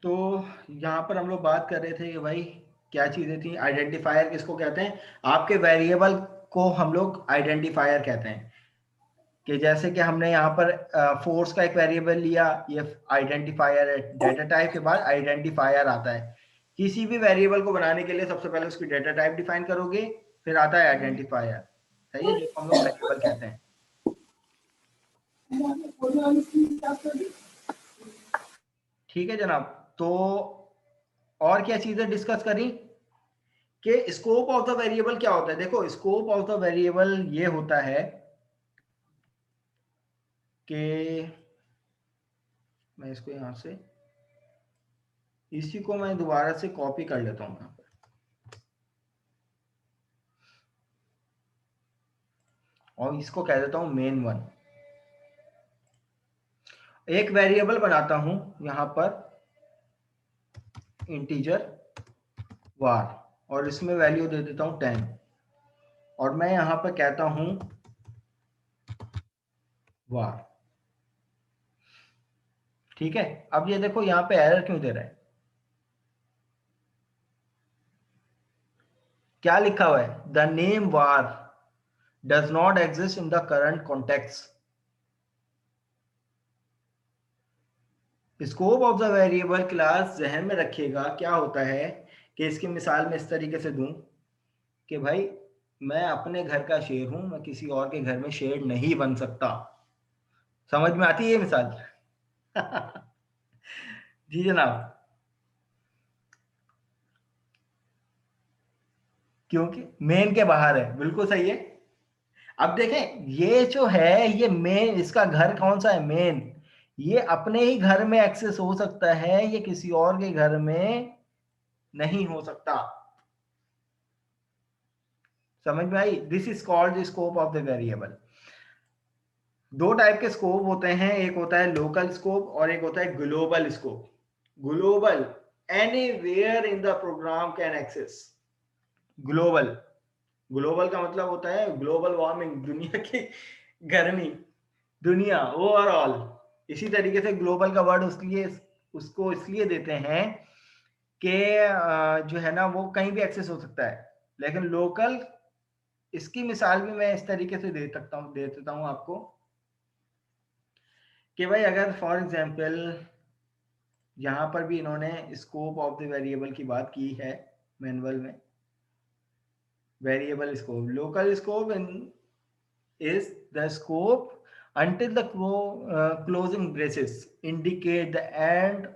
तो यहाँ पर हम लोग बात कर रहे थे कि भाई क्या चीजें थी। आइडेंटिफायर किसको कहते हैं? आपके वेरिएबल को हम लोग आइडेंटिफायर कहते हैं। कि जैसे कि हमने यहाँ पर फोर्स का एक वेरिएबल लिया, ये आइडेंटिफायर है। डेटा टाइप के बाद आइडेंटिफायर आता है। किसी भी वेरिएबल को बनाने के लिए सबसे पहले उसकी डेटा टाइप डिफाइन करोगे, फिर आता है आइडेंटिफायर। सही है, जिसको हम लोग वेरिएबल कहते हैं। ठीक है जनाब। तो और क्या चीजें डिस्कस करी कि स्कोप ऑफ द वेरिएबल क्या होता है। देखो, स्कोप ऑफ द वेरिएबल ये होता है कि मैं इसको यहां से, इसी को मैं दोबारा से कॉपी कर लेता हूं यहाँ पर, और इसको कह देता हूं मेन वन। एक वेरिएबल बनाता हूं यहां पर, इंटीजर वार, और इसमें वैल्यू दे देता हूं 10, और मैं यहां पर कहता हूं वार। ठीक है। अब ये देखो यहां पे एरर क्यों दे रहा है, क्या लिखा हुआ है? The name war does not exist in the current context. Scope of the variable class जहन में रखिएगा। क्या होता है कि इसकी मिसाल में इस तरीके से दूं कि भाई मैं अपने घर का शेर हूं, मैं किसी और के घर में शेर नहीं बन सकता। समझ में आती है ये मिसाल? जी जनाब। क्योंकि मेन के बाहर है, बिल्कुल सही है। अब देखें, ये जो है ये मेन, इसका घर कौन सा है? मेन। ये अपने ही घर में एक्सेस हो सकता है, ये किसी और के घर में नहीं हो सकता। समझ में आई? This is called the scope of the variable. दो टाइप के स्कोप होते हैं, एक होता है लोकल स्कोप और एक होता है global scope. Global, anywhere in the program can access. Global, global का मतलब होता है ग्लोबल वार्मिंग, दुनिया की गर्मी, दुनिया ओवरऑल। इसी तरीके से ग्लोबल का वर्ड उसको इसलिए देते हैं कि जो है ना वो कहीं भी एक्सेस हो सकता है। लेकिन लोकल, इसकी मिसाल भी मैं इस तरीके से दे देता हूं आपको कि भाई अगर फॉर एग्जांपल यहां पर भी इन्होंने स्कोप ऑफ द वेरिएबल की बात की है मैनुअल में। Variable scope, local scope is the scope until the closing braces indicate the end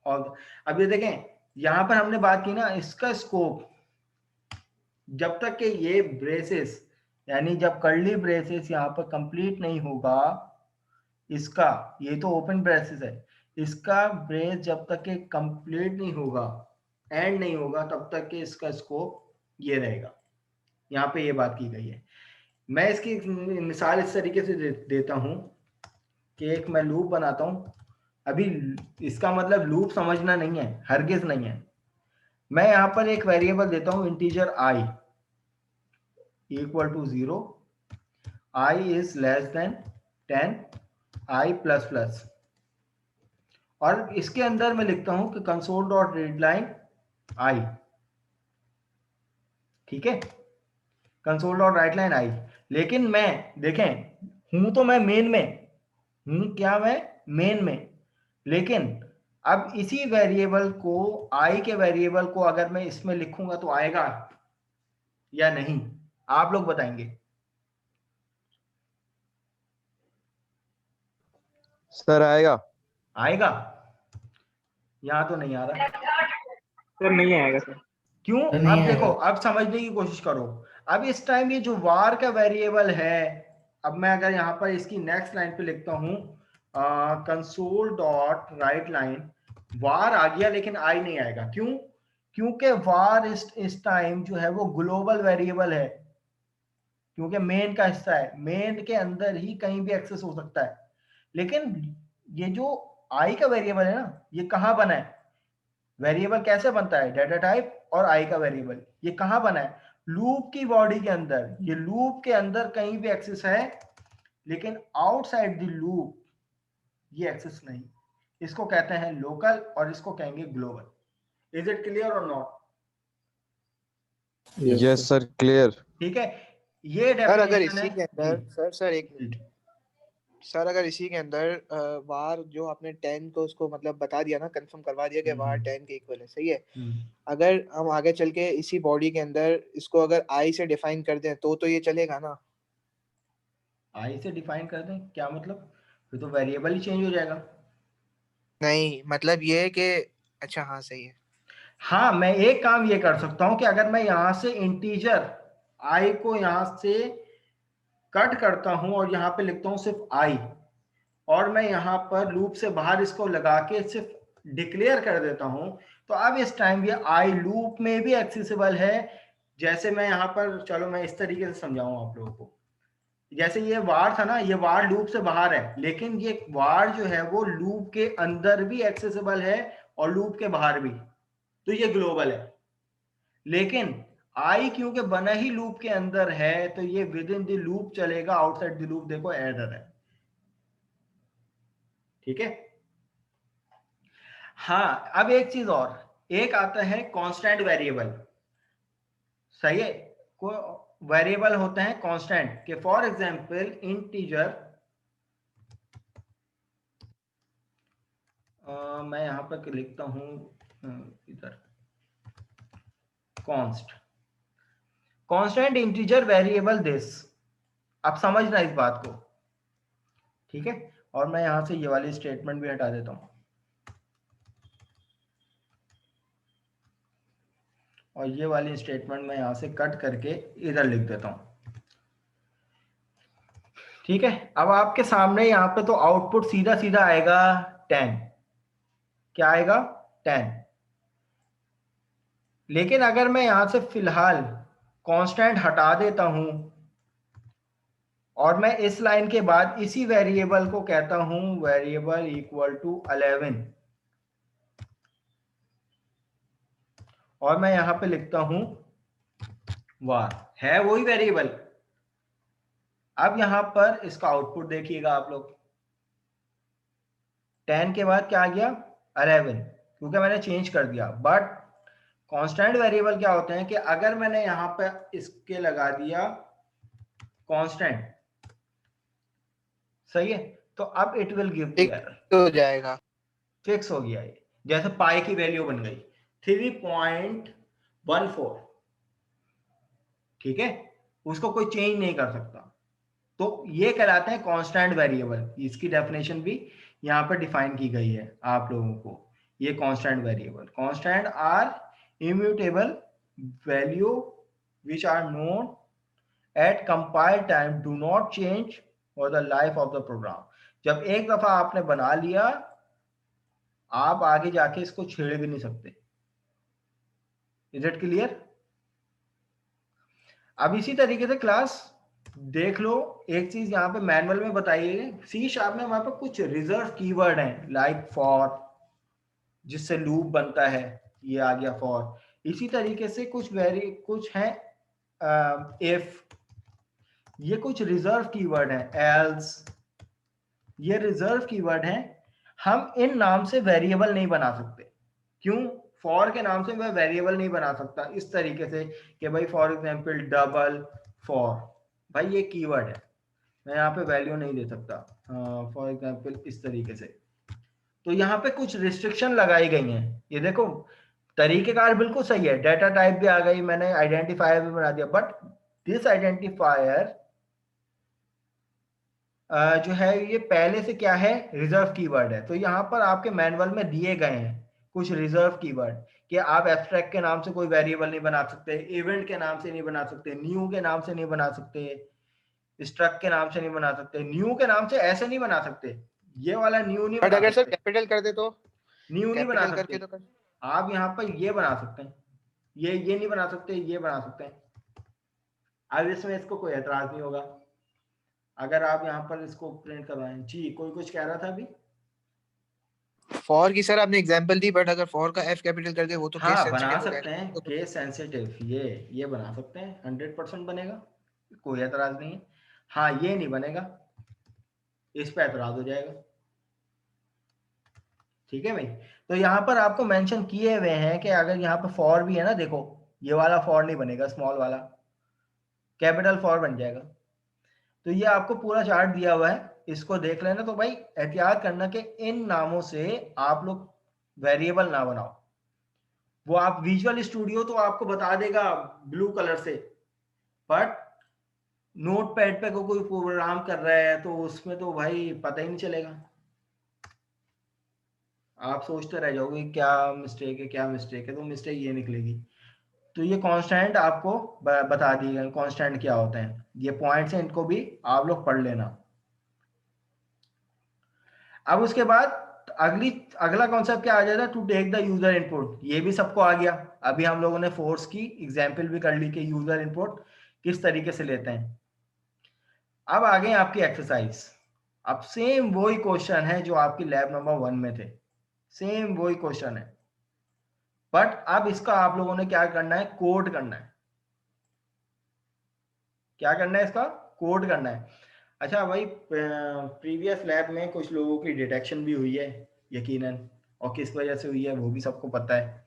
of। अब ये देखें, यहां पर हमने बात की ना, इसका स्कोप जब तक कि ये ब्रेसेस, यानी जब कर्ली ब्रेसेस यहां पर कंप्लीट नहीं होगा, इसका, ये तो ओपन ब्रेसेस है, इसका ब्रेस जब तक कि कंप्लीट नहीं होगा, एंड नहीं होगा, तब तक कि इसका स्कोप ये रहेगा। यहां पे ये बात की गई है। मैं इसकी मिसाल इस तरीके से देता हूं कि एक मैं लूप बनाता हूं। अभी इसका मतलब लूप समझना नहीं है, हरगिज नहीं है। मैं यहां पर एक वेरिएबल देता हूं integer i equal to 0, i is less than 10, i plus plus, और इसके अंदर मैं लिखता हूं कि console dot read line i। ठीक है, console dot write line i। लेकिन मैं देखें, हूं तो मैं मेन में हूं, क्या मैं मेन में, लेकिन अब इसी वेरिएबल को, आई के वेरिएबल को अगर मैं इसमें लिखूंगा तो आएगा या नहीं? आप लोग बताएंगे। सर आएगा। आएगा? यहां तो नहीं आ रहा। सर नहीं आएगा सर। क्यों? सर नहीं अब देखो, आएगा। अब समझने की कोशिश करो। अब इस टाइम ये जो वार का वेरिएबल है, अब मैं अगर यहां पर इसकी नेक्स्ट लाइन पे लिखता हूं कंसोल डॉट राइट लाइन, वार आ गया लेकिन आई नहीं आएगा। क्यों? क्योंकि वार इस टाइम जो है वो ग्लोबल वेरिएबल है, क्योंकि मेन का हिस्सा है, मेन के अंदर ही कहीं भी एक्सेस हो सकता है। लेकिन ये जो आई का वेरिएबल है ना, ये कहां बना है? वेरिएबल कैसे बनता है? डेटा टाइप और आई का वेरिएबल, ये कहां बना है? लूप की बॉडी के अंदर। ये लूप के अंदर कहीं भी एक्सेस है, लेकिन आउटसाइड द लूप ये एक्सेस नहीं। इसको कहते हैं लोकल और इसको कहेंगे ग्लोबल। इज इट क्लियर और नॉट? Yes sir, clear. ठीक है, ये सर अगर डेफिनेशन है इसी के जी। अंदर सर एक मिनट सर, अगर इसी के अंदर वार जो आपने 10 को उसको मतलब बता दिया ना, कंफर्म करवा दिया कि वार 10 के इक्वल है, सही है। अगर हम आगे चल के इसी बॉडी के अंदर इसको अगर आई से डिफाइन कर दें तो ये चलेगा ना? आई से डिफाइन कर दें क्या मतलब? फिर तो वेरिएबल ही चेंज हो जाएगा। नहीं, मतलब ये है कि अच्छा हाँ सही है। हाँ, मैं एक काम ये कर सकता हूं कि अगर मैं यहां से इंटीजर आई को यहां से कट करता हूं और यहां पे लिखता हूं सिर्फ आई, और मैं यहां पर लूप से बाहर इसको लगा के सिर्फ डिक्लेयर कर देता हूं, तो अब इस टाइम ये आई लूप में भी एक्सेसिबल है। जैसे मैं यहां पर, चलो मैं इस तरीके से समझाऊं आप लोगों को। जैसे ये वार था ना, ये वार लूप से बाहर है, लेकिन ये वार जो है वो लूप के अंदर भी एक्सेसिबल है और लूप के बाहर भी, तो ये ग्लोबल है। लेकिन आई क्योंकि बना ही लूप के अंदर है, तो ये विद इन द लूप चलेगा, आउटसाइड द लूप देखो एरर है। ठीक है। हाँ, अब एक चीज और, एक आता है कांस्टेंट वेरिएबल। सही है, को वेरिएबल होते हैं कांस्टेंट के, फॉर एग्जांपल इंटीजर, मैं यहां पर लिखता हूं इधर कांस्टेंट इंटीजर वेरिएबल दिस। अब समझना इस बात को, ठीक है। और मैं यहां से ये वाली स्टेटमेंट भी हटा देता हूं और ये वाली स्टेटमेंट मैं यहां से कट करके इधर लिख देता हूं। ठीक है, अब आपके सामने यहां पे तो आउटपुट सीधा सीधा आएगा 10। क्या आएगा? 10। लेकिन अगर मैं यहां से फिलहाल कांस्टेंट हटा देता हूं और मैं इस लाइन के बाद इसी वेरिएबल को कहता हूं वेरिएबल इक्वल टू 11, और मैं यहां पे लिखता हूं वार, है वही वेरिएबल। अब यहां पर इसका आउटपुट देखिएगा आप लोग, 10 के बाद क्या आ गया? 11, क्योंकि मैंने चेंज कर दिया। बट कांस्टेंट वेरिएबल क्या होते हैं कि अगर मैंने यहां पे इसके लगा दिया कांस्टेंट, सही है, तो अब it will give the error. हो जाएगा, फिक्स हो गया ये, जैसे पाई की वैल्यू बन गई 3.14। ठीक है, उसको कोई चेंज नहीं कर सकता। तो ये कहलाते हैं कांस्टेंट वेरिएबल। इसकी डेफिनेशन भी यहां पर डिफाइन की गई है आप लोगों को। ये constant variable, constant are immutable value which are known at compile time, do not change for the life of the program। जब एक दफा आपने बना लिया, आप आगे जाके इसको छेड़ भी नहीं सकते। Is it clear? अब इसी तरीके से क्लास देख लो, एक चीज यहाँ पे मैनुअल में बताइए, सी शार्प में वहां पर कुछ रिजर्व कीवर्ड हैं, लाइक फॉर, जिससे लूप बनता है, ये आ गया फॉर। इसी तरीके से कुछ है इफ, ये कुछ रिजर्व कीवर्ड हैं, एल्स, ये रिजर्व कीवर्ड हैं। हम इन नाम से वेरिएबल नहीं बना सकते। क्यों? फॉर के नाम से मैं वेरिएबल नहीं बना सकता इस तरीके से कि भाई फॉर एग्जांपल डबल फॉर, भाई ये कीवर्ड है, मैं यहाँ पे वैल्यू नहीं दे सकता फॉर एग्जांपल इस तरीके से। तो यहाँ पे कुछ रिस्ट्रिक्शन लगाई गई हैं। ये देखो, तरीकेकार बिल्कुल सही है, डेटा टाइप भी आ गई, मैंने आइडेंटिफायर भी बना दिया, बट दिस आइडेंटिफायर जो है ये पहले से क्या है? रिजर्व कीवर्ड है। तो यहाँ पर आपके मैनुअल में दिए गए हैं कुछ रिजर्व कीवर्ड कि आप एब्स्ट्रैक्ट के नाम से कोई वेरिएबल नहीं बना सकते, इवेंट के नाम से नहीं बना सकते, न्यू के नाम से नहीं बना सकते, स्ट्रक के नाम से नहीं बना सकते, न्यू के नाम से ऐसे नहीं बना सकते, ये वाला न्यू नहीं बट बना अगर सर सकते, कैपिटल कर दे तो? न्यू नहीं बना कैपिटल सकते। करके तो कर। आप यहाँ पर ये बना सकते हैं, ये नहीं बना सकते, ये बना सकते हैं। अब इसमें इसको कोई एतराज नहीं होगा अगर आप यहाँ पर इसको प्रिंट करवाएं। जी, कोई कुछ कह रहा था अभी? फॉर की सर आपने एग्जांपल दी, बट अगर फॉर का एफ कैपिटल कर दे वो तो केस हाँ, बना सेंसिटिव हो सकते हैं, जाएगा। केस सेंसिटिव, ये बना सकते हैं, 100% बनेगा, कोई एतराज नहीं है। हाँ, ये नहीं बनेगा, इस पे एतराज हो जाएगा। ठीक है भाई। तो यहाँ पर आपको मेंशन किए हुए हैं कि अगर यहाँ पर फॉर भी है ना, देखो ये वाला फॉर नहीं बनेगा, स्मॉल वाला कैपिटल फॉर बन जाएगा। तो ये आपको पूरा चार्ट दिया हुआ है, इसको देख लेना। तो भाई एहतियात करना कि इन नामों से आप लोग वेरिएबल ना बनाओ। वो आप विजुअल स्टूडियो तो आपको बता देगा ब्लू कलर से, बट नोट पैड पे कोई प्रोग्राम कर रहा है तो उसमें तो भाई पता ही नहीं चलेगा, आप सोचते रह जाओगे क्या मिस्टेक है क्या मिस्टेक है, तो मिस्टेक ये निकलेगी। तो ये कांस्टेंट आपको बता दिए गए कांस्टेंट क्या होते हैं, ये पॉइंट्स हैं, इनको भी आप लोग पढ़ लेना। अब उसके बाद अगला कॉन्सेप्ट क्या आ जाता है, to take the user input, ये भी सबको आ गया। अभी हम लोगों ने फोर्स की एग्जाम्पल भी कर ली कि यूजर इनपुट किस तरीके से लेते हैं। अब आ गए आपकी एक्सरसाइज। अब सेम वही क्वेश्चन है जो आपकी लैब नंबर 1 में थे, सेम वही क्वेश्चन है, बट अब इसका आप लोगों ने क्या करना है, कोड करना है। क्या करना है, इसका कोड करना है। अच्छा भाई, प्रीवियस लैब में कुछ लोगों की डिटेक्शन भी हुई है यकीनन, और किस वजह से हुई है वो भी सबको पता है।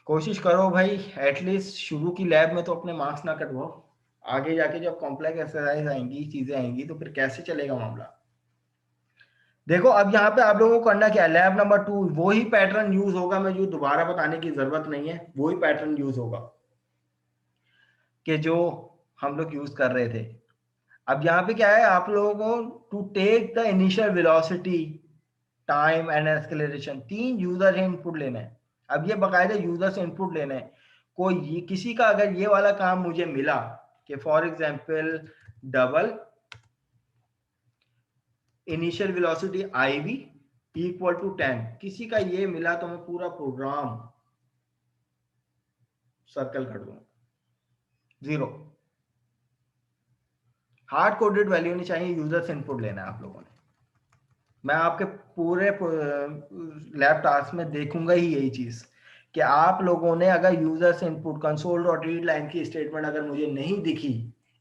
कोशिश करो भाई एटलीस्ट शुरू की लैब में तो अपने मार्क्स ना कटवाओ, आगे जाके जब कॉम्प्लेक्स एक्सरसाइज आएंगी, चीजें आएंगी, तो फिर कैसे चलेगा मामला। देखो अब यहाँ पे आप लोगों को करना क्या है, लैब नंबर 2 वही पैटर्न यूज होगा, मैं जो दोबारा बताने की जरूरत नहीं है, वही पैटर्न यूज होगा कि जो हम लोग यूज कर रहे थे। अब यहाँ पे क्या है, आप लोगों को to take the initial velocity time and acceleration, 3 user से इनपुट लेना है। अब ये बकायदा यूजर से इनपुट लेना है। कोई ये किसी का अगर ये वाला काम मुझे मिला कि for example double initial velocity I V equal to 10, किसी का ये मिला तो मैं पूरा प्रोग्राम सर्कल कर दूंगा, 0 हार्ड कोडेड वैल्यू नहीं चाहिए, यूजर से इनपुट लेना है आप लोगों ने। मैं आपके पूरे लैब टास्क में देखूंगा ही यही चीज कि आप लोगों ने अगर यूजर से input console dot read line की स्टेटमेंट अगर मुझे नहीं दिखी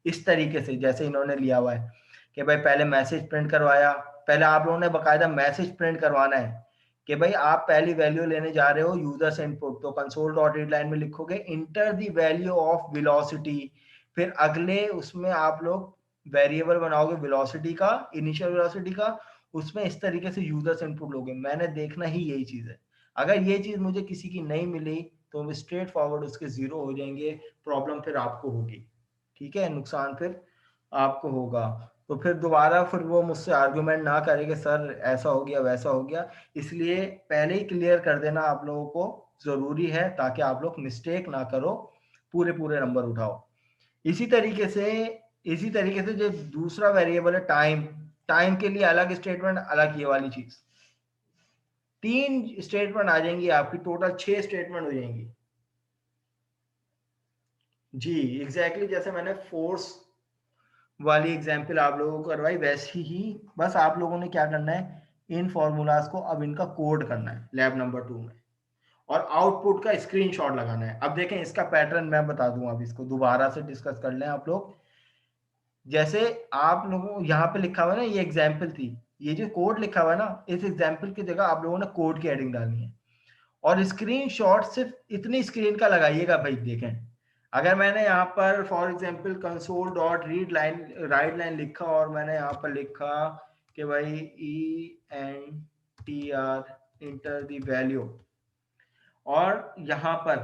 इस तरीके से जैसे इन्होंने लिया हुआ है कि भाई पहले मैसेज प्रिंट करवाया, पहले आप लोगों ने बकायदा मैसेज प्रिंट करवाना है कि भाई आप पहली वैल्यू लेने जा रहे हो यूजर से इनपुट, तो कंसोल डॉट रीड लाइन में लिखोगे enter the value of velocity, फिर अगले उसमें आप लोग वेरिएबल बनाओगे वेलोसिटी का, इनिशियल वेलोसिटी का, उसमें इस तरीके से यूजर्स इनपुट लोगे। मैंने देखना ही यही चीज है। अगर ये चीज मुझे किसी की नहीं मिली तो स्ट्रेट फॉरवर्ड उसके 0 हो जाएंगे, प्रॉब्लम फिर आपको होगी, ठीक है, नुकसान फिर आपको होगा। तो फिर दोबारा फिर वो मुझसे आर्गुमेंट ना करे कि सर ऐसा हो गया वैसा हो गया, इसलिए पहले ही क्लियर कर देना आप लोगों को जरूरी है ताकि आप लोग मिस्टेक ना करो, पूरे पूरे नंबर उठाओ। इसी तरीके से जो दूसरा वेरिएबल है टाइम, टाइम के लिए अलग स्टेटमेंट, अलग ये वाली चीज, 3 स्टेटमेंट आ जाएंगी आपकी, टोटल 6 स्टेटमेंट हो जाएंगी। जी एग्जैक्टली जैसे मैंने फोर्स वाली एग्जांपल आप लोगों को करवाई वैसी ही, बस आप लोगों ने क्या करना है, इन फॉर्मूलाज को अब इनका कोड करना है लैब नंबर 2 में, और आउटपुट का स्क्रीनशॉट लगाना है। अब देखें इसका पैटर्न मैं बता दूं, अब इसको दोबारा से डिस्कस कर लें आप लोग। जैसे आप लोगों यहाँ पे लिखा हुआ है ना, ये एग्जाम्पल थी, ये जो कोड लिखा हुआ है ना, इस एग्जाम्पल की जगह आप लोगों ने कोड की हेडिंग डालनी है, और स्क्रीनशॉट सिर्फ इतनी स्क्रीन का लगाइएगा भाई। देखें अगर मैंने यहाँ पर for example console dot read line right line लिखा और मैंने यहाँ पर लिखा कि भाई ENTR इंटर द वैल्यू, और यहाँ पर,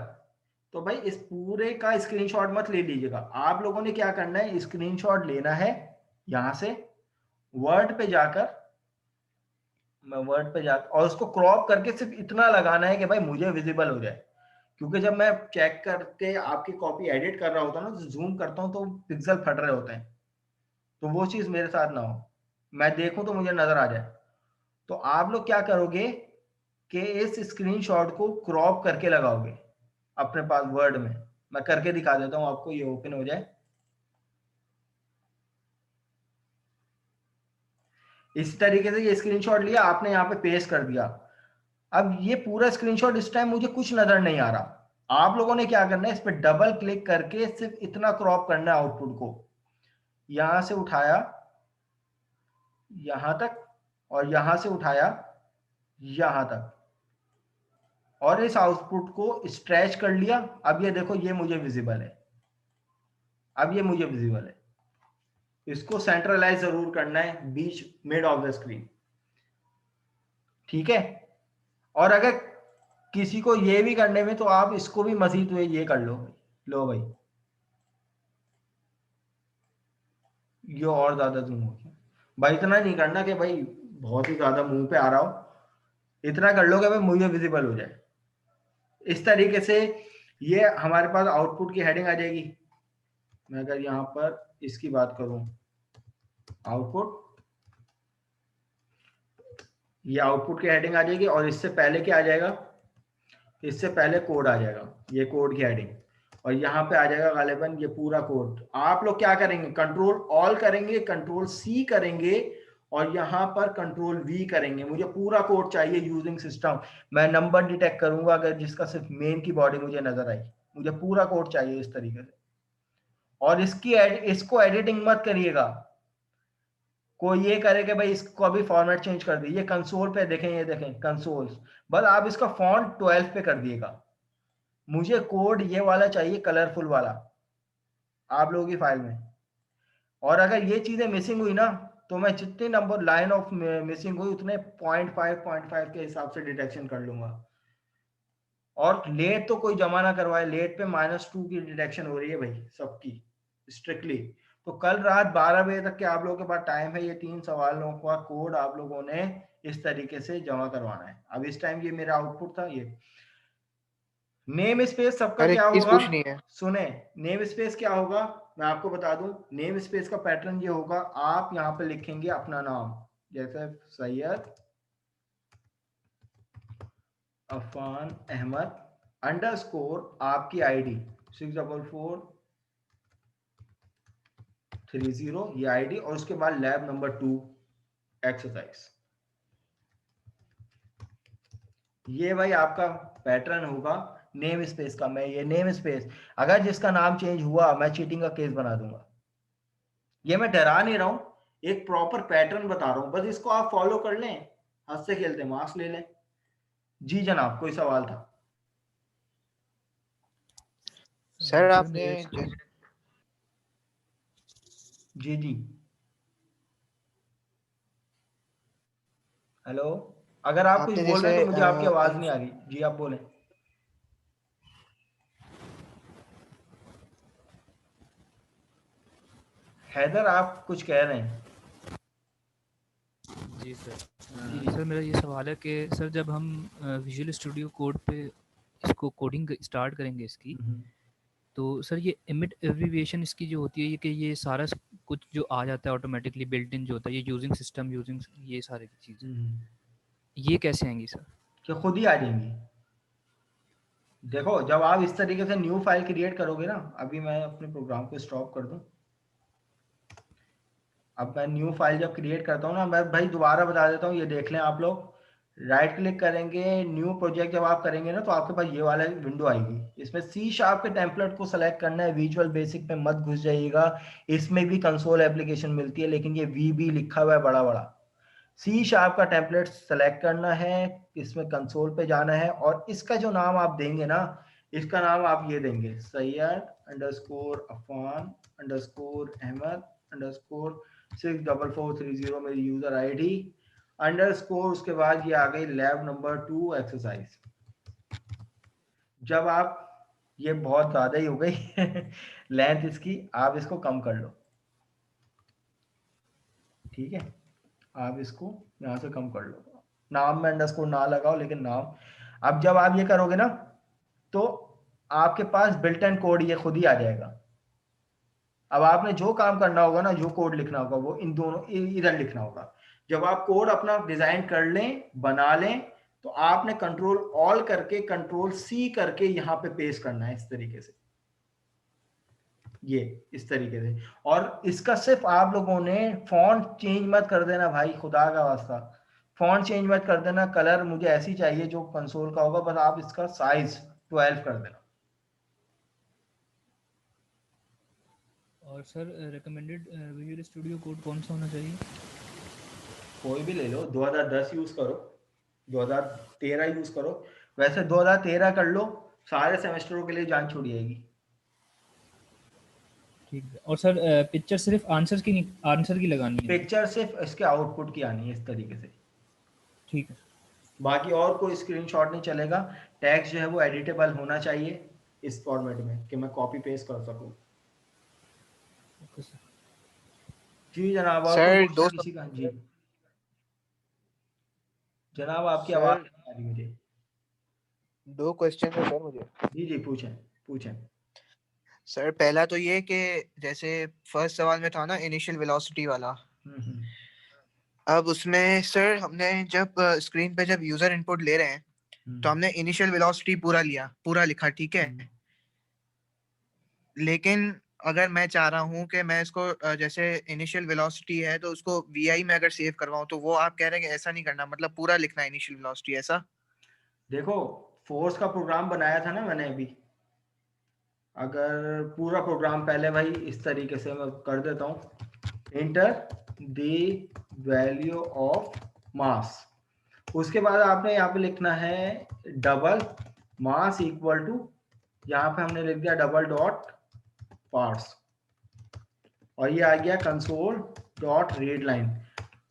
तो भाई इस पूरे का स्क्रीनशॉट मत ले लीजिएगा। आप लोगों ने क्या करना है, स्क्रीनशॉट लेना है यहां से वर्ड पे जाकर, मैं वर्ड पे जाकर, और उसको क्रॉप करके सिर्फ इतना लगाना है कि भाई मुझे विजिबल हो जाए, क्योंकि जब मैं चेक करके आपकी कॉपी एडिट कर रहा होता हूँ ना, तो जूम करता हूँ तो पिक्सल फट रहे होते हैं, तो वो चीज मेरे साथ ना हो, मैं देखूं तो मुझे नजर आ जाए। तो आप लोग क्या करोगे कि इस स्क्रीनशॉट को क्रॉप करके लगाओगे अपने पास वर्ड में। मैं करके दिखा देता हूं आपको, ये ओपन हो जाए। इस तरीके से ये स्क्रीनशॉट लिया आपने, यहाँ पे पेस्ट कर दिया। अब ये पूरा स्क्रीनशॉट इस टाइम मुझे कुछ नजर नहीं आ रहा, आप लोगों ने क्या करना है, इस पर डबल क्लिक करके सिर्फ इतना क्रॉप करना है आउटपुट को, यहां से उठाया यहां तक, और यहां से उठाया यहां तक, और इस आउटपुट को स्ट्रेच कर लिया। अब ये देखो, ये मुझे विजिबल है, अब ये मुझे विजिबल है। इसको सेंट्रलाइज जरूर करना है बीच मिड ऑफ द स्क्रीन, ठीक है। और अगर किसी को ये भी करने में, तो आप इसको भी मजीद हुए ये कर लो, लो भाई, ये और ज्यादा जूम हो गया भाई। इतना नहीं करना कि भाई बहुत ही ज्यादा मुंह पे आ रहा हो, इतना कर लो कि भाई मुझे विजिबल हो जाए। इस तरीके से ये हमारे पास आउटपुट की हेडिंग आ जाएगी। मैं अगर यहाँ पर इसकी बात करूं, आउटपुट, ये आउटपुट की हेडिंग आ जाएगी, और इससे पहले क्या आ जाएगा, इससे पहले कोड आ जाएगा, ये कोड की हेडिंग, और यहाँ पे आ जाएगा गालिबन ये पूरा कोड। आप लोग क्या करेंगे, कंट्रोल ऑल करेंगे, कंट्रोल सी करेंगे, और यहाँ पर कंट्रोल वी करेंगे। मुझे पूरा कोड चाहिए यूजिंग सिस्टम। मैं नंबर डिटेक्ट करूंगा अगर जिसका सिर्फ मेन की बॉडी मुझे नजर आई, मुझे पूरा कोड चाहिए इस तरीके से। और इसको एडिटिंग मत करिएगा, कोई ये करे कि भाई इसको अभी फॉर्मेट चेंज कर दी। ये कंसोल पे देखें, ये देखें कंसोल, बस आप इसका फॉन्ट 12 पे कर दिएगा। मुझे कोड ये वाला चाहिए, कलरफुल वाला, आप लोगों की फाइल में। और अगर ये चीजें मिसिंग हुई ना, तो मैं जितनी नंबर लाइन ऑफ मिसिंग हुई उतने 0.5 के हिसाब से डिटेक्शन कर लूंगा। और लेट तो कोई जमा ना करवाए, लेट पे -2 की डिटेक्शन हो रही है भाई सबकी स्ट्रिक्टली। तो कल रात 12 बजे तक के आप लोगों के पास टाइम है, ये 3 सवालों का कोड आप लोगों ने इस तरीके से जमा करवाना है। अब इस टाइम ये मेरा आउटपुट था। ये नेम स्पेस सबका सर एक क्या चीज होगा, पूछनी है। सुने, नेम स्पेस क्या होगा मैं आपको बता दूं। नेम स्पेस का पैटर्न ये होगा, आप यहाँ पे लिखेंगे अपना नाम, जैसे सैयद अफान अहमद अंडरस्कोर आपकी आईडी 64430, ये आईडी, और उसके बाद लैब नंबर 2 एक्सरसाइज। ये भाई आपका पैटर्न होगा नेम स्पेस का। मैं ये नेम स्पेस, अगर जिसका नाम चेंज हुआ मैं चीटिंग का केस बना दूंगा। ये मैं डरा नहीं रहा हूं, एक प्रॉपर पैटर्न बता रहा हूं, बस इसको आप फॉलो कर लें, हंसते खेलते मार्क्स ले लें। जी जनाब, कोई सवाल था? सर आपने मेरे जी जी, हेलो, अगर आप कुछ आपने बोल रहे जैसे हैं तो मुझे आपकी आवाज नहीं आ रही। जी आप बोलें। हैदर आप कुछ कह रहे हैं? जी सर। जी सर मेरा ये सवाल है कि सर जब हम विजुअल स्टूडियो कोड पे इसको कोडिंग स्टार्ट करेंगे इसकी, तो सर ये इमिट एब्रिविएशन इसकी जो होती है, ये कि ये सारा कुछ जो आ जाता है ऑटोमेटिकली बिल्ट इन जो होता है, ये यूजिंग सिस्टम यूजिंग ये सारी चीज़ें, ये कैसे आएंगी सर? कि खुद ही आ जाएंगी। देखो, जब आप इस तरीके से न्यू फाइल क्रिएट करोगे ना, अभी मैं अपने प्रोग्राम को स्टॉप कर दूं। अब मैं न्यू फाइल जब क्रिएट करता हूँ ना, मैं भाई दोबारा बता देता हूँ, ये देख लें आप लोग। राइट क्लिक करेंगे, न्यू प्रोजेक्ट जब आप करेंगे ना, तो आपके पास ये वाला विंडो आएगी। इसमें सी शार्प के टेम्पलेट को सेलेक्ट करना है, विजुअल बेसिक पे मत घुस जाइएगा। इसमें भी कंसोल एप्लीकेशन मिलती है, लेकिन ये वी लिखा हुआ है बड़ा बड़ा। सी शार्प का टेम्पलेट सेलेक्ट करना है, इसमें कंसोल पे जाना है, और इसका जो नाम आप देंगे ना, इसका नाम आप ये देंगे, Syed underscore Afan underscore Ahmed underscore 64430 मेरी यूजर आईडी अंडरस्कोर, उसके बाद ये आ गई लैब नंबर 2 एक्सरसाइज। जब आप, ये बहुत ज्यादा ही हो गई लेंथ इसकी, आप इसको कम कर लो, ठीक है। आप इसको यहाँ से कम कर लो, नाम में अंडरस्कोर ना लगाओ, लेकिन नाम। अब जब आप ये करोगे ना, तो आपके पास बिल्ट इन कोड ये खुद ही आ जाएगा। अब आपने जो काम करना होगा ना, जो कोड लिखना होगा, वो इन दोनों इधर लिखना होगा। जब आप कोड अपना डिजाइन कर लें, बना लें, तो आपने कंट्रोल ऑल करके कंट्रोल सी करके यहाँ पे पेस्ट करना है इस तरीके से, ये इस तरीके से। और इसका सिर्फ आप लोगों ने फॉन्ट चेंज मत कर देना भाई, खुदा का वास्ता, फॉन्ट चेंज मत कर देना। कलर मुझे ऐसी चाहिए जो कंसोल का होगा, बस आप इसका साइज 12 कर देना। और sir recommended visual studio code कौन सा होना चाहिए? कोई भी ले लो, 2010 यूज करो। 2013 यूज करो, वैसे 2013 कर लो, सारे सेमेस्टरों के लिए जान छूट जाएगी। ठीक है। और सर पिक्चर सिर्फ आंसर की लगानी है? पिक्चर सिर्फ इसके आउटपुट की आनी है इस तरीके से, ठीक है। बाकी और कोई स्क्रीनशॉट नहीं चलेगा। टेक्स्ट जो है वो एडिटेबल होना चाहिए इस फॉर्मेट में कि मैं कॉपी पेस्ट कर सकूं। Okay sir. जी जनाब, और कोई सर क्वेश्चन किसी का? जी जनाब, आपकी आवाज सर नहीं आ रही मुझे। 2 क्वेश्चन है सर मुझे। जी जी, पूछें पूछें। सर पहला तो ये कि जैसे फर्स्ट सवाल में था ना इनिशियल वेलोसिटी वाला, हम्म। अब उसमें सर हमने जब स्क्रीन पे जब यूजर इनपुट ले रहे हैं तो हमने इनिशियल वेलोसिटी पूरा लिखा, ठीक है। लेकिन अगर मैं चाह रहा हूँ कि मैं इसको जैसे इनिशियल वेलोसिटी है तो उसको वी में अगर सेव करवाऊँ, तो वो आप कह रहे हैं कि ऐसा नहीं करना, मतलब पूरा लिखना है इनिशियल वेलोसिटी, ऐसा? देखो, फोर्स का प्रोग्राम बनाया था ना मैंने अभी, अगर पूरा प्रोग्राम पहले भाई इस तरीके से मैं कर देता हूँ, enter the value of mass, उसके बाद आपने यहाँ पे लिखना है डबल मास इक्वल टू, यहाँ पे हमने लिख दिया डबल डॉट पार्ट्स, और ये आ गया कंसोल डॉट रीड लाइन।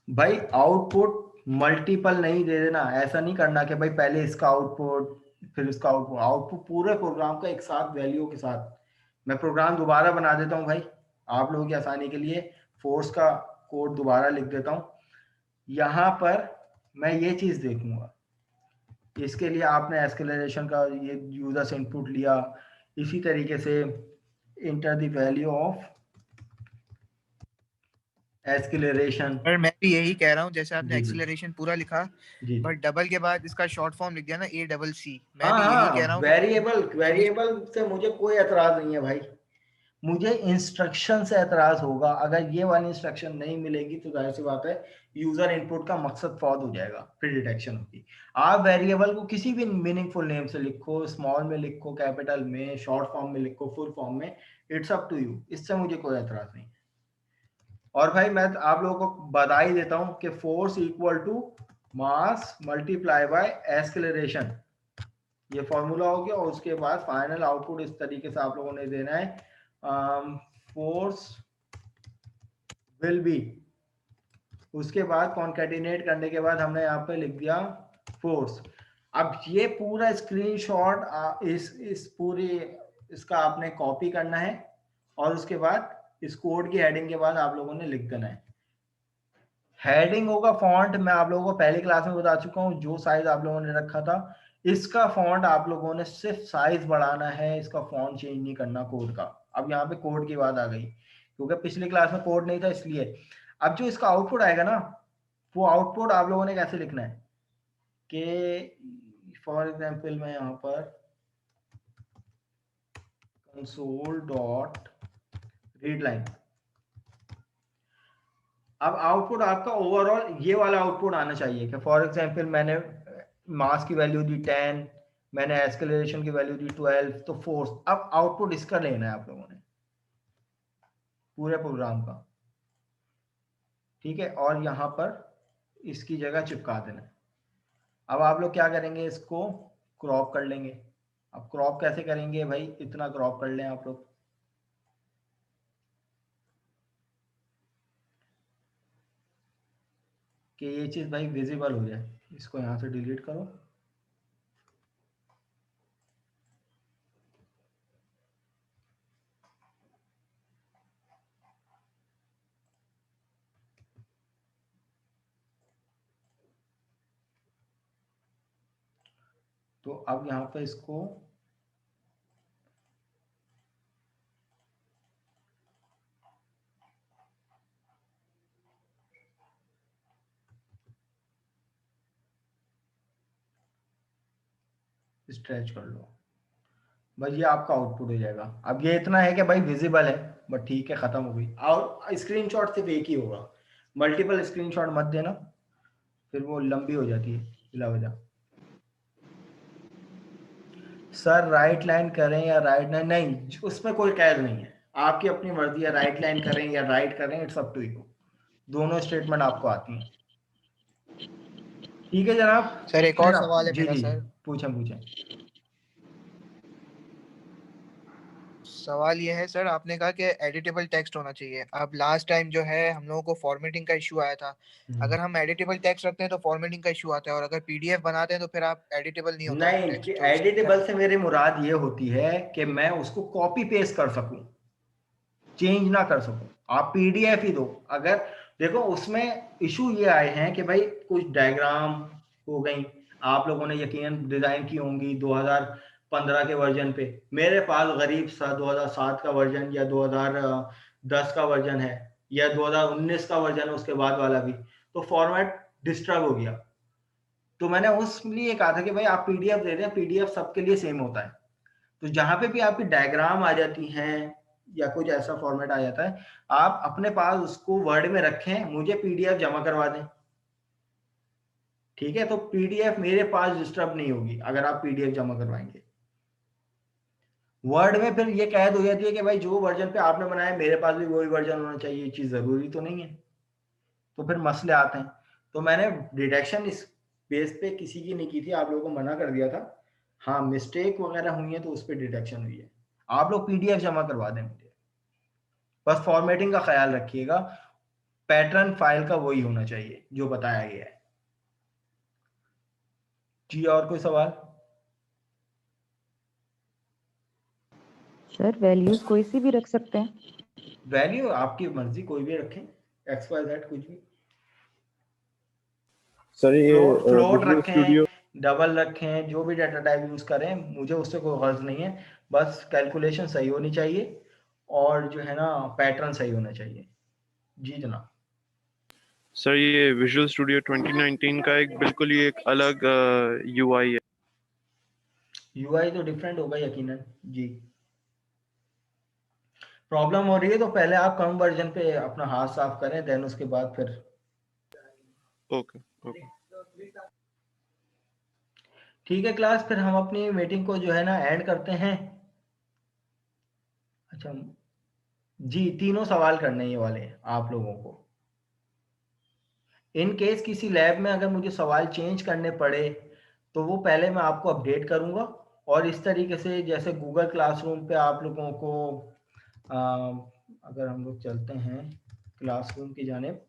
भाई आउटपुट मल्टीपल नहीं दे देना, ऐसा नहीं करना कि भाई पहले इसका आउटपुट फिर इसका आउटपुट, आउटपुट पूरे प्रोग्राम का एक साथ वैल्यू के साथ। मैं प्रोग्राम दोबारा बना देता हूँ भाई आप लोगों की आसानी के लिए, फोर्स का कोड दोबारा लिख देता हूँ। यहाँ पर मैं ये चीज देखूंगा, इसके लिए आपने एस्केलरेशन का ये यूजर से इनपुट लिया, इसी तरीके से इंटर द वैल्यू ऑफ एस्केलरेशन। और मैं भी यही कह रहा हूँ, जैसे आपने जी जी एक्सीलरेशन पूरा लिखा जी। बट डबल के बाद इसका शॉर्ट फॉर्म लिख दिया ना ACC, मैं हाँ भी यही कह रहा हाँ, हूँ वेरिएबल कि से मुझे कोई एतराज नहीं है भाई, मुझे इंस्ट्रक्शन से एतराज होगा। अगर ये वाली इंस्ट्रक्शन नहीं मिलेगी तो जाहिर सी बात है यूजर इनपुट का मकसद फौत हो जाएगा, फिर डिटेक्शन होगी। आप वेरिएबल को किसी भी मीनिंगफुल नेम से लिखो, स्मॉल में लिखो, कैपिटल में, शॉर्ट फॉर्म में लिखो, फुल फॉर्म में, इट्स अप टू यू, इससे मुझे कोई एतराज नहीं। और भाई मैं आप लोगों को बता ही देता हूं कि force equal to mass multiply by acceleration, ये फॉर्मूला हो गया। और उसके बाद फाइनल आउटपुट इस तरीके से आप लोगों ने देना है, फोर्स विल बी, उसके बाद कॉन्केटिनेट करने के बाद हमने यहाँ पे लिख दिया फोर्स। अब ये पूरा स्क्रीनशॉट इस पूरी इसका आपने कॉपी करना है, और उसके बाद इस कोड की हेडिंग के बाद आप लोगों ने लिख देना है। हेडिंग होगा फॉन्ट, मैं आप लोगों को पहली क्लास में बता चुका हूँ, जो साइज आप लोगों ने रखा था इसका फॉन्ट आप लोगों ने सिर्फ साइज बढ़ाना है, इसका फॉन्ट चेंज नहीं करना कोड का। अब यहाँ पे कोड की बात आ गई, क्योंकि पिछली क्लास में कोड नहीं था इसलिए। अब जो इसका आउटपुट आएगा ना, वो आउटपुट आप लोगों ने कैसे लिखना है कि फॉर एग्जाम्पल मैं यहाँ पर कंसोल डॉट रीड लाइन, अब आउटपुट आपका ओवरऑल ये वाला आउटपुट आना चाहिए कि फॉर एग्जांपल मैंने मास की वैल्यू दी 10, मैंने एक्सेलरेशन की वैल्यू दी 12, तो फोर्स, अब आउटपुट इसका लेना है आप लोगों ने पूरे प्रोग्राम का, ठीक है। और यहाँ पर इसकी जगह चिपका देना है। अब आप लोग क्या करेंगे, इसको क्रॉप कर लेंगे। अब क्रॉप कैसे करेंगे भाई, इतना क्रॉप कर लें आप लोग कि ये चीज भाई विजिबल हो जाए। इसको यहाँ से डिलीट करो, तो अब यहाँ पे इसको स्ट्रेच कर लो भाई, ये आपका आउटपुट हो जाएगा। अब ये इतना है कि भाई विजिबल है, बट ठीक है, खत्म हो गई। और स्क्रीनशॉट सिर्फ एक ही होगा, मल्टीपल स्क्रीनशॉट मत देना, फिर वो लंबी हो जाती है बिला वजह। सर राइट लाइन करें या राइट लाइन, नहीं उसमें कोई कैद नहीं है, आपकी अपनी मर्जी है, राइट लाइन करें या राइट करें, इट्स अप टू यू, दोनों स्टेटमेंट आपको आती हैं, ठीक है जनाब। सर एक और सवाल है जी मेरा जी सर। पूछें। सवाल ये है सर, आपने कहा कि एडिटेबल टेक्स्ट होना चाहिए। अब लास्ट टाइम जो है हम लोगों को फॉर्मेटिंग का इशू आया था। अगर हम एडिटेबल टेक्स्ट रखते हैं तो फॉर्मेटिंग का इशू आता है, और अगर पीडीएफ बनाते हैं तो फिर आप एडिटेबल नहीं होता नहीं, टेक्स्ट। कि तो इसमें क्या एडिटेबल है? से मेरी मुराद ये होती है कि मैं उसको कॉपी पेस्ट कर सकूं, चेंज ना कर सकूं। आप पीडीएफ ही दो। अगर देखो उसमें इशू ये आए हैं कि भाई कुछ डायग्राम हो गई, आप लोगों ने यकीनन डिजाइन की होंगी 2015 के वर्जन पे। मेरे पास गरीब सा 2007 का वर्जन या 2010 का वर्जन है, या 2019 का वर्जन है उसके बाद वाला भी, तो फॉर्मेट डिस्टर्ब हो गया। तो मैंने उस लिए कहा था कि भाई आप पीडीएफ दे दें, पीडीएफ सबके लिए सेम होता है। तो जहां पे भी आपकी डायग्राम आ जाती हैं या कुछ ऐसा फॉर्मेट आ जाता है, आप अपने पास उसको वर्ड में रखें, मुझे पीडीएफ जमा करवा दें। ठीक है, तो पीडीएफ मेरे पास डिस्टर्ब नहीं होगी अगर आप पीडीएफ जमा करवाएंगे। वर्ड में फिर ये कैद हो जाती है कि भाई जो वर्जन पे आपने बनाया मेरे पास भी वही वर्जन होना चाहिए, ये चीज जरूरी तो नहीं है, तो फिर मसले आते हैं। तो मैंने डिटेक्शन इस बेस पे किसी की नहीं की थी, आप लोगों को मना कर दिया था। हाँ, मिस्टेक वगैरह हुई है तो उस पर डिटेक्शन हुई है। आप लोग पीडीएफ जमा करवा दें मुझे, बस फॉर्मेटिंग का ख्याल रखिएगा, पैटर्न फाइल का वही होना चाहिए जो बताया गया है। जी और कोई सवाल? सर वैल्यूज कोई सी भी रख सकते हैं? वैल्यू आपकी मर्जी, कोई भी रखें, एक्स वाई जेड कुछ भी। सर ये फ्लोट विजुअल स्टूडियो रखें, डबल रखें, जो भी डाटा टाइप यूज करें, मुझे उससे कोई गर्ज नहीं है। बस कैलकुलेशन सही होनी चाहिए और जो है ना पैटर्न सही होना चाहिए। जी जनाब। सर ये विजुअल स्टूडियो 2019 का एक बिल्कुल ही एक अलग यूआई है। यूआई तो डिफरेंट होगा यकीनन। जी, प्रॉब्लम हो रही है तो पहले आप कम वर्जन पे अपना हाथ साफ करें, देन उसके बाद फिर। ओके ओके ठीक है क्लास, फिर हम अपनी मीटिंग को जो है ना एंड करते हैं। अच्छा जी, तीनों सवाल करने ये वाले हैं आप लोगों को। इन केस किसी लैब में अगर मुझे सवाल चेंज करने पड़े तो वो पहले मैं आपको अपडेट करूंगा, और इस तरीके से जैसे गूगल क्लासरूम पे आप लोगों को अगर हम लोग चलते हैं क्लासरूम की जानिब,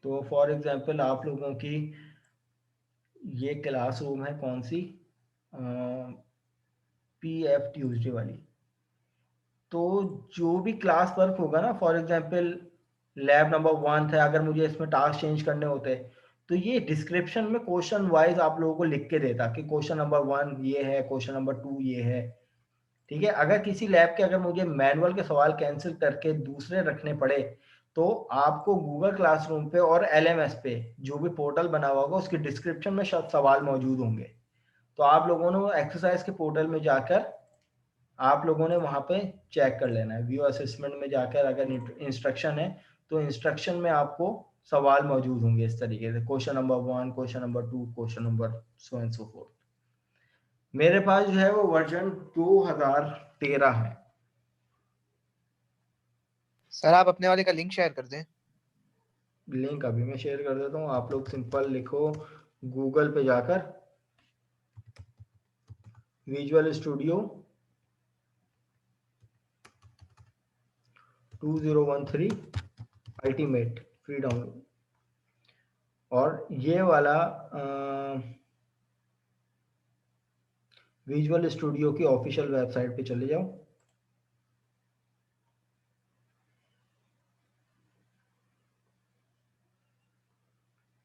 तो फॉर एग्जांपल आप लोगों की ये क्लासरूम है कौन सी, पीएफ ट्यूसडे वाली। तो जो भी क्लास वर्क होगा ना, फॉर एग्जांपल लैब नंबर 1 था, अगर मुझे इसमें टास्क चेंज करने होते तो ये डिस्क्रिप्शन में क्वेश्चन वाइज आप लोगों को लिख के देता कि क्वेश्चन नंबर 1 ये है, क्वेश्चन नंबर 2 ये है। ठीक है, अगर किसी लैब के अगर मुझे मैनुअल के सवाल कैंसिल करके दूसरे रखने पड़े तो आपको गूगल क्लासरूम पे और एलएमएस पे जो भी पोर्टल बना हुआ होगा उसके डिस्क्रिप्शन में सब सवाल मौजूद होंगे। तो आप लोगों ने एक्सरसाइज के पोर्टल में जाकर आप लोगों ने वहां पे चेक कर लेना है, व्यू असेसमेंट में जाकर अगर इंस्ट्रक्शन है तो इंस्ट्रक्शन में आपको सवाल मौजूद होंगे इस तरीके से, question number 1, question number 2, question number so and so fourth. मेरे पास जो है वो वर्जन 2013 है। सर आप अपने वाले का लिंक शेयर कर दें। लिंक अभी मैं शेयर कर देता हूँ, आप लोग सिंपल लिखो गूगल पे जाकर visual studio 2013 ultimate free download, और ये वाला विजुअल स्टूडियो की ऑफिशियल वेबसाइट पे चले जाओ।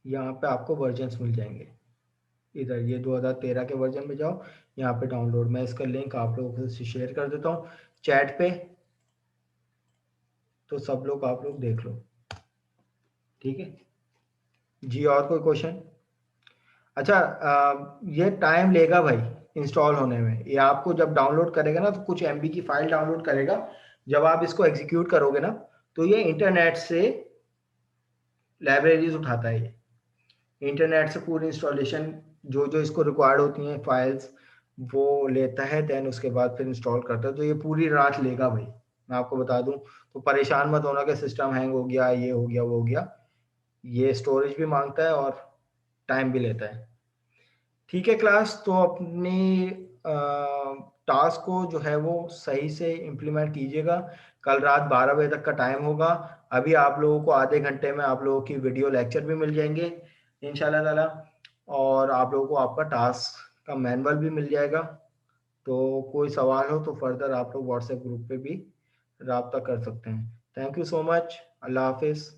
यहाँ पे आपको वर्जन्स मिल जाएंगे, इधर ये 2013 के वर्जन में जाओ, यहाँ पे डाउनलोड। मैं इसका लिंक आप लोगों से शेयर कर देता हूँ चैट पे, तो सब लोग आप लोग देख लो। ठीक है जी, और कोई क्वेश्चन? अच्छा ये टाइम लेगा भाई इंस्टॉल होने में। ये आपको जब डाउनलोड करेगा ना तो कुछ एमबी की फाइल डाउनलोड करेगा, जब आप इसको एग्जीक्यूट करोगे ना तो ये इंटरनेट से लाइब्रेरीज उठाता है, ये इंटरनेट से पूरी इंस्टॉलेशन जो जो इसको रिक्वायर्ड होती हैं फाइल्स वो लेता है, देन उसके बाद फिर इंस्टॉल करता है। तो ये पूरी रात लेगा भाई, मैं आपको बता दूं, तो परेशान मत होना कि सिस्टम हैंग हो गया, ये हो गया, वो हो गया। ये स्टोरेज भी मांगता है और टाइम भी लेता है। ठीक है क्लास, तो अपनी टास्क को जो है वो सही से इम्प्लीमेंट कीजिएगा। कल रात 12 बजे तक का टाइम होगा। अभी आप लोगों को आधे घंटे में आप लोगों की वीडियो लेक्चर भी मिल जाएंगे इंशाल्लाह ताला, और आप लोगों को आपका टास्क का मैनुअल भी मिल जाएगा। तो कोई सवाल हो तो फर्दर आप लोग व्हाट्सएप ग्रुप पे भी राब्ता कर सकते हैं। Thank you so much. अल्लाह हाफिज़।